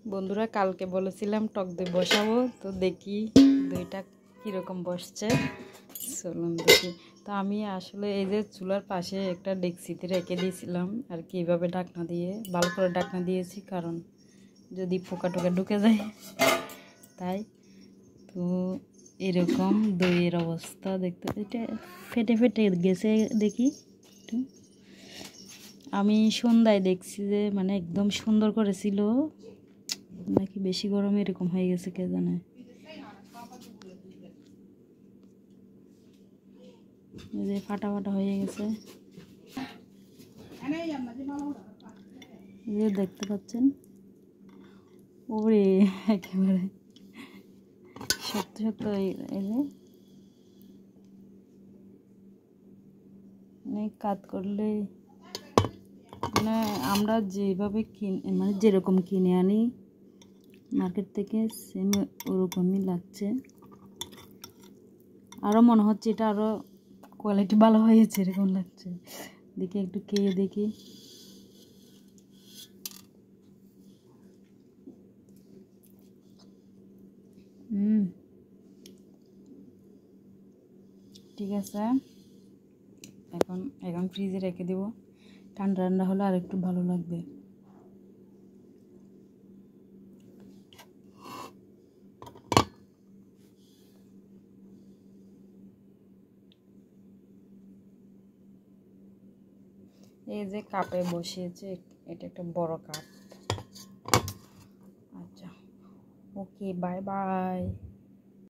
বন্ধুরা কালকে বলেছিলাম টক দই বসাবো, তো দেখি দইটা কীরকম বসছে, চলুন দেখি। তো আমি আসলে এই যে চুলার পাশে একটা ডেকচিতে রেখে দিয়েছিলাম আর কি, এইভাবে ঢাকনা দিয়ে ভালো করে ঢাকনা দিয়েছি, কারণ যদি পোকা টোকা ঢুকে যায় তাই। তো এরকম দইয়ের অবস্থা দেখতে, এটা ফেটে ফেটে গেছে দেখি। আমি সন্ধ্যায় দেখছি যে মানে একদম সুন্দর করেছিল, নাকি বেশি গরম এরকম হয়ে গেছে কে জানে। এই যে ফাটা ফাটা হয়ে গেছে, এই যে দেখতে পাচ্ছেন ওরে একেবারে শক্ত শক্ত। এই যে কাজ করলে মানে আমরা যেভাবে মানে যেরকম কিনে আনি মার্কেট থেকে সেম ওরকমই লাগছে। আরও মনে হচ্ছে এটা আরও কোয়ালিটি ভালো হয়েছে এরকম লাগছে। দেখি একটু খেয়ে দেখি। ঠিক আছে, এখন ফ্রিজে রেখে দেবো, ঠান্ডা ঠান্ডা হলে আর একটু ভালো লাগবে। এই যে কাপে বসিয়েছে, এটা একটা বড় কাপ। আচ্ছা, ওকে, বাই বাই।